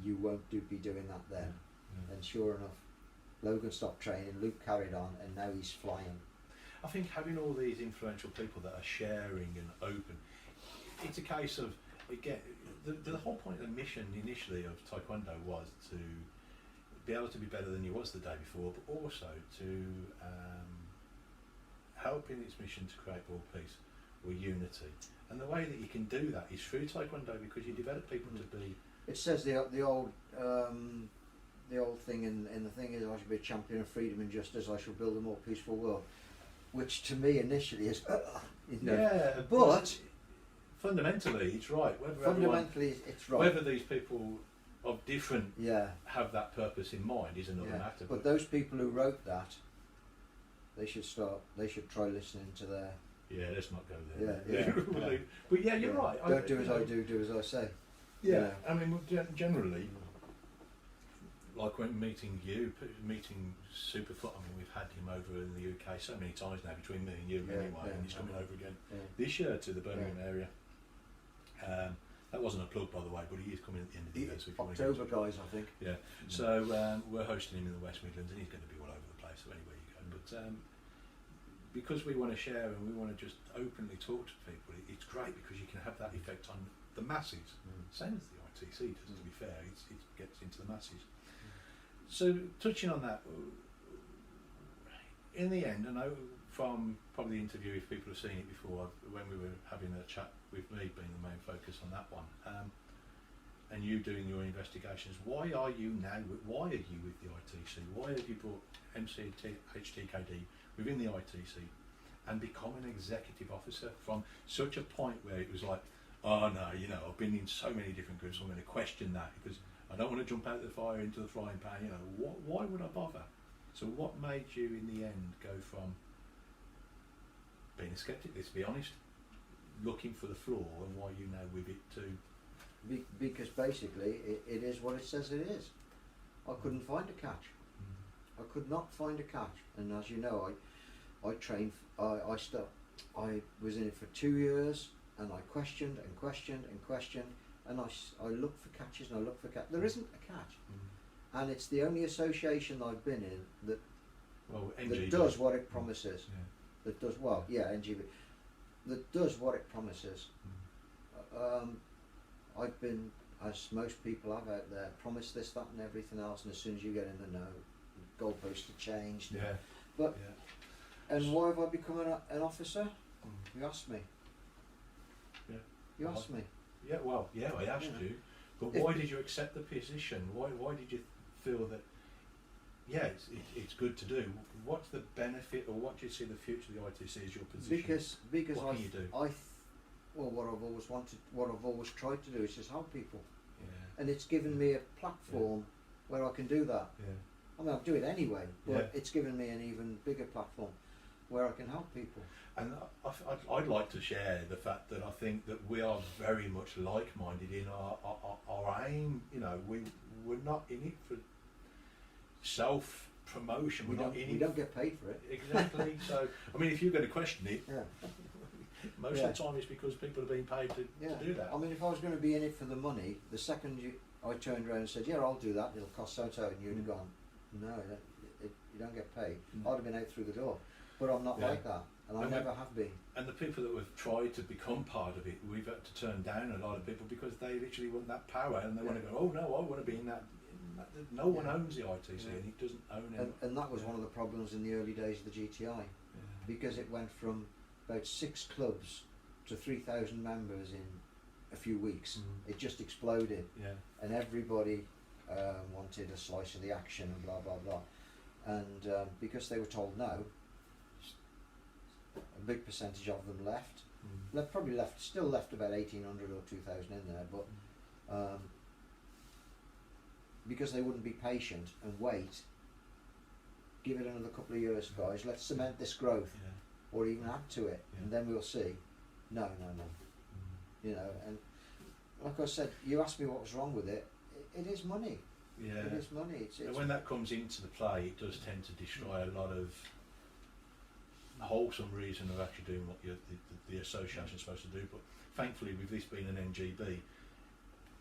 You won't be doing that then." And sure enough, Logan stopped training, Luke carried on, and now he's flying. I think having all these influential people that are sharing and open, it's a case of, again, the whole point of the mission initially of Taekwondo was to be able to be better than you was the day before, but also to help in its mission to create world peace or unity. And the way that you can do that is through Taekwondo, because you develop people to be... It says the old thing in the thing is, "I shall be a champion of freedom and justice, I shall build a more peaceful world," which to me initially is, you know, but fundamentally it's right. It's right. Whether these people of different have that purpose in mind is another matter. But those people who wrote that, they should try listening to their... let's not go there. But you're right. Don't do as I do as I say. I mean, generally, like when meeting Superfoot, I mean, we've had him over in the UK so many times now, between me and you anyway, and he's coming over again this year to the Birmingham area. That wasn't a plug, by the way, but he is coming at the end of the year. So October, guys, I think. So we're hosting him in the West Midlands, and he's going to be all over the place, so anywhere you go. But because we want to share and we want to just openly talk to people, it's great because you can have that effect on the masses. Same as the ITC does, to be fair, it gets into the masses. So touching on that, in the end, I know from probably the interview, if people have seen it before, when we were having a chat with me being the main focus on that one, and you doing your investigations, why are you with the ITC? Why have you brought HTKD within the ITC and become an executive officer from such a point where it was like, oh no, you know, I've been in so many different groups, I'm going to question that, because I I don't want to jump out of the fire into the frying pan. You know, why would I bother? So what made you in the end go from being a skeptic, let's be honest, looking for the flaw, and why you now with it to... Because basically it is what it says it is. I couldn't find a catch. I could not find a catch, and as you know, I trained. I was in it for 2 years, and I questioned and questioned and questioned, and I looked for catches and I looked for catch. There isn't a catch, and it's the only association I've been in that that does what it promises. That does NGB. That does what it promises. I've been, as most people have out there, promised this, that, and everything else, and as soon as you get in the know, goalposts are changed. And why have I become an officer? You asked me. You asked me. I asked you. But why did you accept the position? Why did you feel that? It's good to do. What's the benefit, or what do you see the future of the ITC as your position? Because what can you do? What I've always wanted, what I've always tried to do is just help people. And it's given me a platform where I can do that. I mean, I'll do it anyway, but it's given me an even bigger platform where I can help people. And I'd like to share the fact that I think that we are very much like-minded in our aim. You know, we're not in it for self-promotion. We don't get paid for it. Exactly. So, I mean, if you're going to question it, most of the time it's because people are being paid to do that. I mean, if I was going to be in it for the money, the second I turned around and said, "Yeah, I'll do that. It'll cost so-and-so," and you'd have gone, "No, you don't get paid." I'd have been out through the door. But I'm not like that, and I never have been. And the people that have tried to become part of it, we've had to turn down a lot of people because they literally want that power, and they want to go, "Oh no, I want to be in that." No one owns the ITC, and it doesn't own it. And that was one of the problems in the early days of the GTI, because it went from about 6 clubs to 3,000 members in a few weeks. It just exploded, and everybody wanted a slice of the action and blah blah blah. And because they were told no, a big percentage of them left. Still left about 1,800 or 2,000 in there, but because they wouldn't be patient and wait, give it another couple of years, guys. Let's cement this growth, or even add to it, and then we'll see. No. You know, and like I said, you asked me what was wrong with it. It is money. It is money. It's and when that comes into the play, it does tend to destroy a lot of wholesome reason of actually doing what the association is supposed to do. But thankfully, with this being an NGB,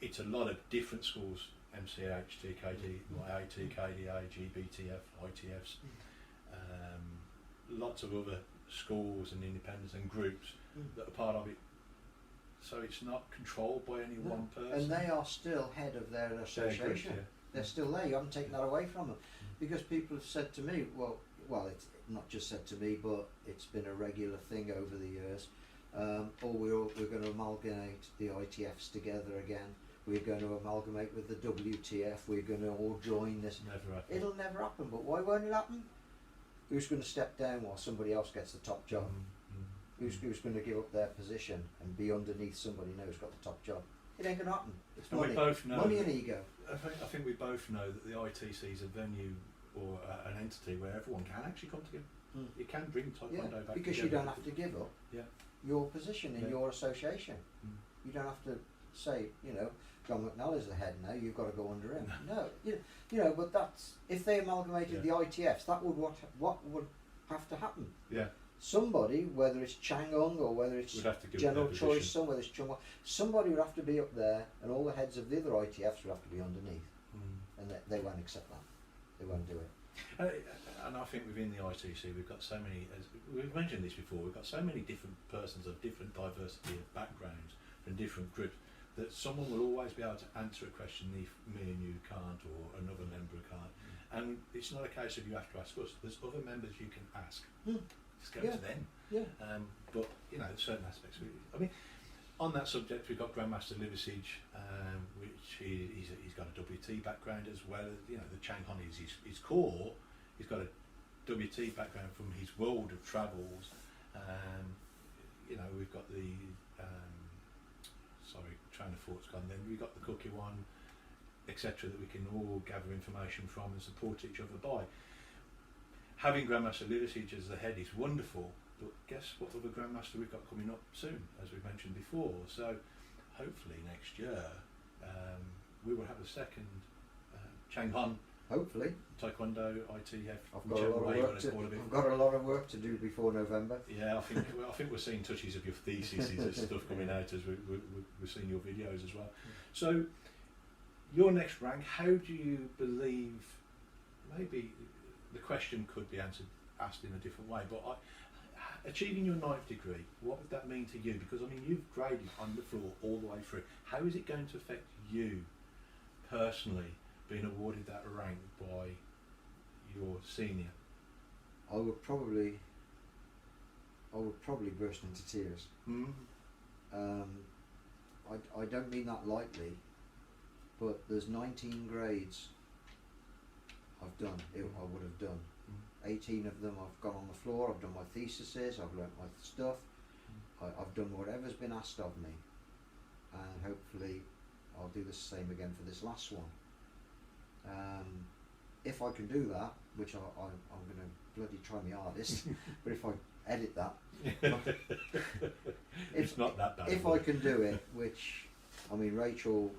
it's a lot of different schools: MCH, TKD, IAT, KDA, GBTF, ITFs, lots of other schools and independents and groups that are part of it. So it's not controlled by any one person. And they are still head of their association. They're still there. You haven't taken that away from them. Because people have said to me, well, it's not just said to me, but it's been a regular thing over the years. We're going to amalgamate the ITFs together again. We're going to amalgamate with the WTF. We're going to all join this. Never happen. It'll never happen. But why won't it happen? Who's going to step down while somebody else gets the top job? Who's going to give up their position and be underneath somebody who's got the top job? It ain't going to happen. It's money. We both know money and ego. I think we both know that the ITC is a venue or an entity where everyone can actually come together. It can bring Taekwondo back because together. You don't have to give up your position in your association. You don't have to say, John McNally's the head now, you've got to go under him. No, but that's, if they amalgamated the ITFs, that would what would have to happen. Somebody, whether it's Chang or whether it's General Choice, whether it's Chung, somebody would have to be up there, and all the heads of the other ITFs would have to be underneath, and they won't accept that. They won't do it. And I think within the ITC we've got so many, as we've mentioned this before, we've got so many different persons of different diversity of backgrounds and different groups that someone will always be able to answer a question if me and you can't, or another member can't. And it's not a case of you have to ask us. There's other members you can ask. Just go to them. But certain aspects. On that subject, we've got Grandmaster Liversidge, which he's got a WT background as well. The Chang is his core. He's got a WT background from his world of travels. We've got the train of thought's gone. Then we've got the cookie one. etc., that we can all gather information from and support each other by. Having Grandmaster Liversidge as the head is wonderful, but guess what other Grandmaster we've got coming up soon, as we've mentioned before. So hopefully next year we will have a second Chang Hopefully. Taekwondo, ITF, I've got a lot of work to do before November. Yeah, I think we're seeing touches of your theses and stuff coming out as we're seeing your videos as well. So your next rank, how do you believe, maybe the question could be asked in a different way, but achieving your 9th degree, what would that mean to you? Because I mean, you've graded on the floor all the way through. How is it going to affect you personally, being awarded that rank by your senior? I would probably burst into tears. I don't mean that lightly, but there's 19 grades I've done, I would have done. 18 of them I've gone on the floor, I've done my theses, I've learnt my stuff, I've done whatever's been asked of me, and hopefully I'll do the same again for this last one. If I can do that, which I'm going to bloody try my hardest, but if I edit that, it's not that bad. If I can do it, which, I mean, Rachel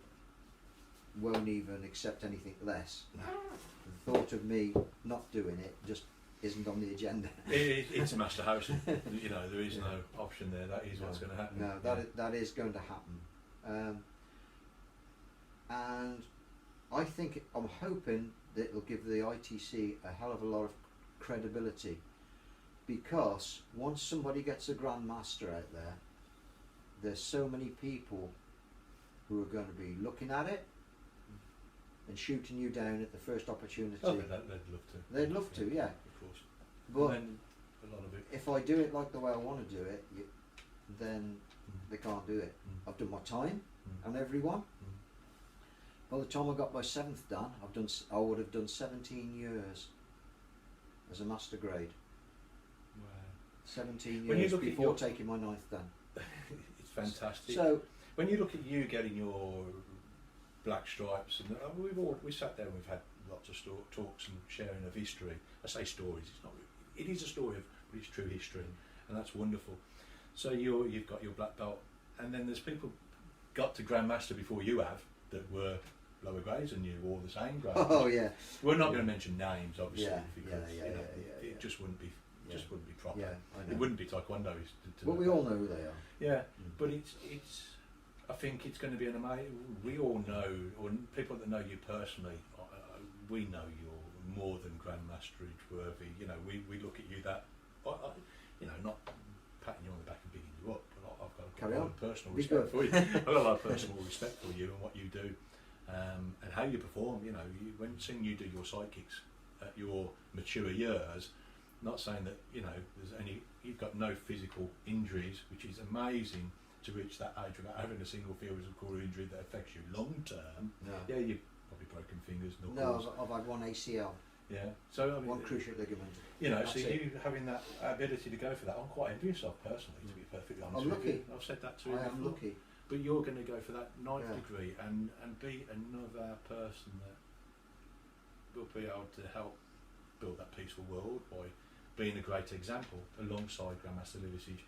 won't even accept anything less. The thought of me not doing it just isn't on the agenda. It's Master Harrison. You know, there is no option there. That is what's going to happen. No, that is going to happen. And I'm hoping that it'll give the ITC a hell of a lot of credibility, because once somebody gets a Grandmaster out there, there's so many people who are going to be looking at it and shooting you down at the first opportunity. Oh, they'd love to. They'd love to, yeah. Of course. But then a lot of it. If I do it like the way I want to do it, then they can't do it. I've done my time on everyone. By the time I got my 7th done, I would have done 17 years as a master grade. Wow. 17 years before taking my 9th done. It's fantastic. So when you look at you getting your black stripes, and we sat there and we've had lots of talks and sharing of history. I say stories, it's not. It is a story but it's true history, and that's wonderful. So you've got your black belt, and then there's people got to Grandmaster before you have that were lower grades than you, or the same grade. Oh yeah. We're not going to mention names, obviously, because it just wouldn't be proper. Yeah, I know. It wouldn't be Taekwondo. Well, we all know who they are. Yeah, but it's. I think it's going to be an amazing. We all know, or people that know you personally, we know you're more than Grandmasterage worthy. You know, we look at you that, you know, not patting you on the back and bigging you up, but I've got a lot of personal respect for you. I've got a lot of personal respect for you and what you do, and how you perform. You know, when seeing you do your sidekicks at your mature years, not saying that you've got no physical injuries, which is amazing to reach that age without having a single core injury that affects you long term. No. Yeah, you've probably broken fingers, knuckles. No, I've had one ACL. Yeah, so I mean, one cruciate ligament. You know, so you having that ability to go for that, I'm quite envious of personally, to be perfectly honest. I'm lucky. I've said that to you. I am lucky. But you're going to go for that 9th degree and be another person that will be able to help build that peaceful world by being a great example alongside Grandmaster Liversidge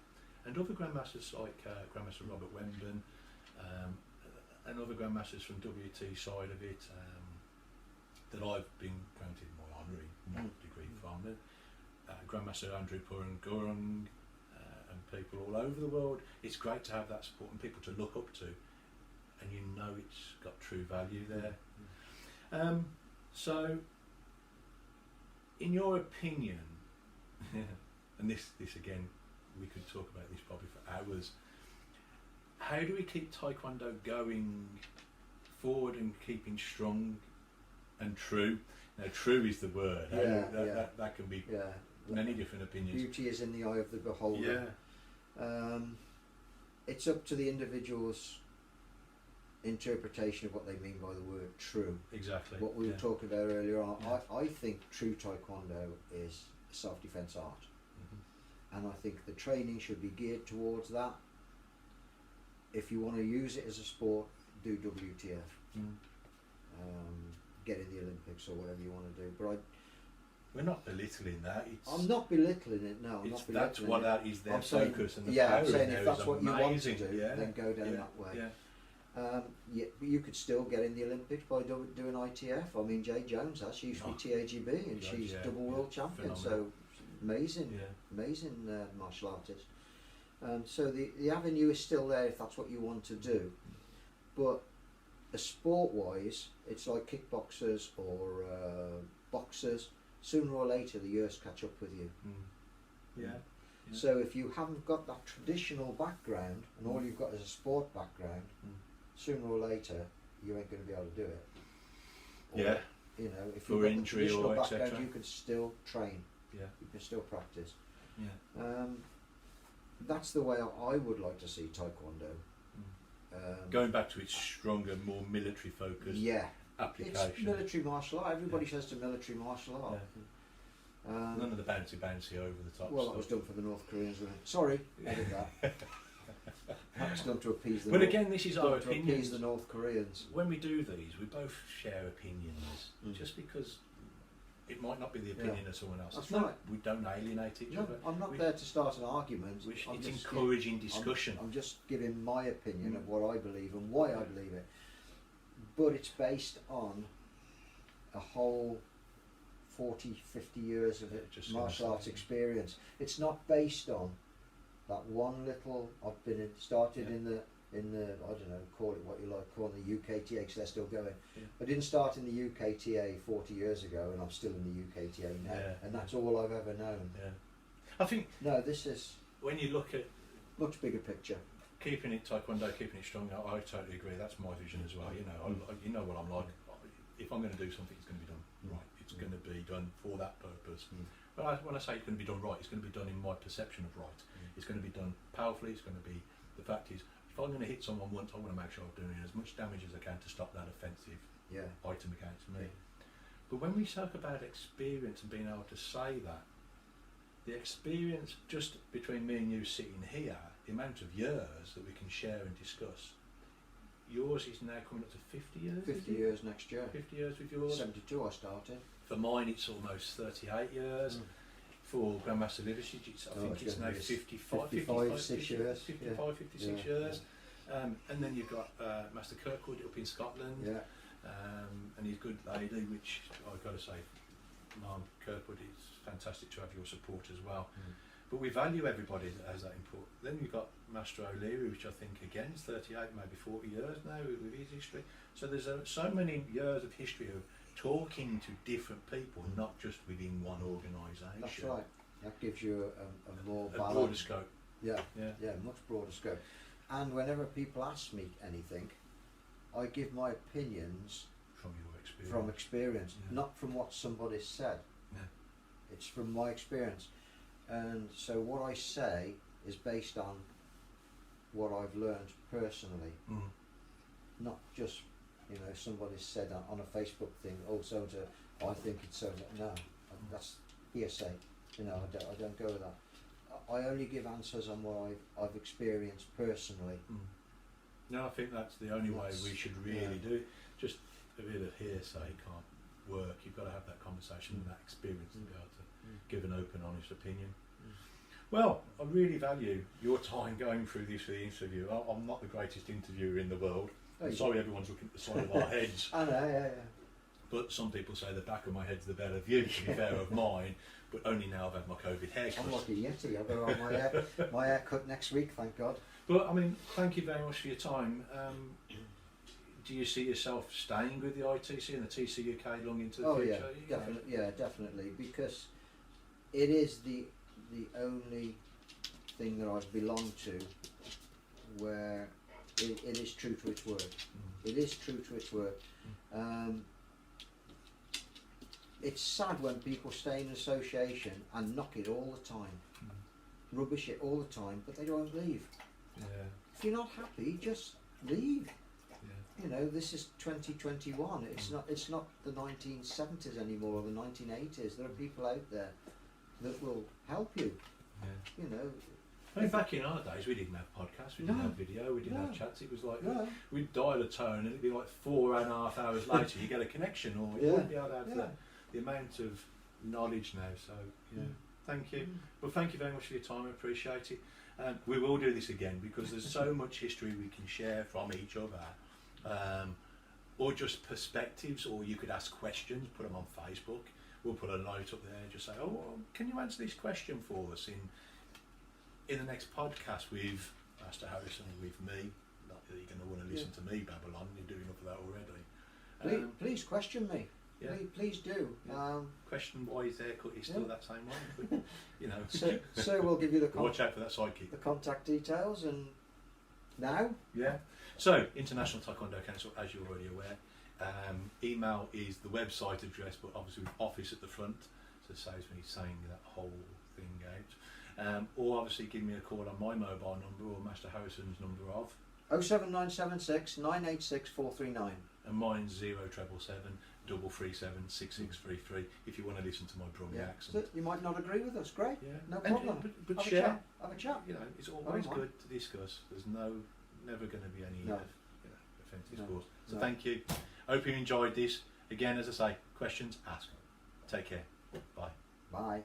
and other Grandmasters like Grandmaster Robert Wemden and other Grandmasters from WT side of it that I've been granted my honorary 9th degree from. Grandmaster Andrew Purun Gurung and people all over the world. It's great to have that support and people to look up to, and you know it's got true value there. So, in your opinion, and this again, we could talk about this probably for hours. How do we keep Taekwondo going forward and keeping strong and true? Now, true is the word. That can be many different opinions. Beauty is in the eye of the beholder. Yeah. It's up to the individual's interpretation of what they mean by the word true. Exactly. What we were talking about earlier on. I think true Taekwondo is a self-defense art. And I think the training should be geared towards that. If you want to use it as a sport, do WTF. get in the Olympics or whatever you want to do. But we're not belittling that. I'm not belittling it. No, I'm not belittling that's what it. that is their I'm saying, focus, and the yeah, power I'm saying in if there that's is what you want to amazing. do, Yeah. then go down that way. Yeah. Yeah, but you could still get in the Olympics by doing ITF. I mean, Jay Jones has. She used to be TAGB, and she's double world champion. Phenomenal. So amazing, Yeah. amazing martial artist. So the avenue is still there if that's what you want to do. But sport-wise, it's like kickboxers or boxers. Sooner or later, the years catch up with you. Yeah. So if you haven't got that traditional background and all you've got is a sport background, sooner or later you ain't going to be able to do it. Or, Yeah. You know, if For you've got the injury traditional or background, etc. you can still train. Yeah. You can still practice. Yeah. That's the way I would like to see Taekwondo. Going back to its stronger, more military focused application. It's military martial art. Everybody says to military martial art. None of the bouncy over the top well, stuff. that was done for the North Koreans, wasn't it? Sorry, edit that. That was done to appease the But again, this is our opinion. To appease the North Koreans. When we do these, we both share opinions. Just because it might not be the opinion of someone else. That's right. We don't alienate each other. I'm not there to start an argument. It's encouraging discussion. I'm just giving my opinion of what I believe and why I believe it. But it's based on a whole 40, 50 years of martial arts experience. It's not based on that one little. I've been started in the I don't know, call it what you like, call it the UKTA because they're still going. I didn't start in the UKTA 40 years ago, and I'm still in the UKTA now, and that's all I've ever known. I think this is when you look at much bigger picture. Keeping it Taekwondo, keeping it strong. I totally agree. That's my vision as well. You know what I'm like. If I'm going to do something, it's going to be done right. It's going to be done for that purpose. When I say it's going to be done right, it's going to be done in my perception of right. It's going to be done powerfully. It's going to be. The fact is, if I'm going to hit someone once, I want to make sure I'm doing as much damage as I can to stop that offensive item against me. But when we talk about experience and being able to say that, the experience just between me and you sitting here, the amount of years that we can share and discuss, yours is now coming up to 50 years? 50 years next year. 50 years with yours? 72 I started. For mine it's almost 38 years. For Grandmaster Liversidge, I think it's now 55, 56 years. 55, 56 years. And then you've got Master Kirkwood up in Scotland, and his good lady, which I've got to say, Mum Kirkwood, it's fantastic to have your support as well. But we value everybody that has that input. Then you've got Master O'Leary, which I think again is 38, maybe 40 years now with his history. So there's so many years of history of talking to different people, not just within one organisation. That's right. That gives you a more a broader scope. Yeah, much broader scope. And whenever people ask me anything, I give my opinions from experience, not from what somebody said. It's from my experience. And so what I say is based on what I've learned personally, not just somebody said on a Facebook thing, I think it's so. No, that's hearsay. I don't go with that. I only give answers on what I've experienced personally. No, I think that's the only way we should really do it. Just a bit of hearsay can't work. You've got to have that conversation and that experience to be able to give an open, honest opinion. Well, I really value your time going through this for the interview. I'm not the greatest interviewer in the world. I'm sorry everyone's looking at the side of our heads. I know, But some people say the back of my head's the better view, to be fair, of mine. But only now I've had my COVID haircut. I'm like a Yeti. I've got my haircut next week, thank God. But I mean, thank you very much for your time. Do you see yourself staying with the ITC and the TC UK long into the future? Definitely, because it is the only thing that I've belonged to where it is true to its word. It is true to its word. It's sad when people stay in association and knock it all the time, rubbish it all the time, but they don't leave. If you're not happy, just leave. This is 2021. It's not the 1970s anymore, or the 1980s. There are people out there that will help you. I mean, back in our days, we didn't have podcasts, we didn't have video, we didn't have chats. It was like we'd dial a tone, and it'd be like 4.5 hours later you get a connection, or you wouldn't be able to have the amount of knowledge now. So thank you. Well, thank you very much for your time. I appreciate it. We will do this again because there's so much history we can share from each other, or just perspectives, or you could ask questions, put them on Facebook. We'll put a note up there, just say, oh, well, can you answer this question for us in the next podcast with Master Harrison, with me? Not that you're going to want to listen to me, Babylon, you're doing enough of that already. Please question me. Yeah. Please do. Yeah. Question why his haircut is still that same one. But, you know. So we'll give you the watch out for that sidekick. The contact details, and now. Yeah. So International Taekwondo Council, as you're already aware. Email is the website address, but obviously with office at the front, so it saves me saying that whole thing out. Or obviously give me a call on my mobile number or Master Harrison's number of 07976 986 439. And mine's 0777 337 6633 if you want to listen to my Brummie accent. So you might not agree with us, great. Yeah. No problem. But have share. Have a chat. You know, it's always good to discuss. There's never going to be any offences caused. So thank you. Hope you enjoyed this. Again, as I say, questions, ask. Take care. Bye. Bye.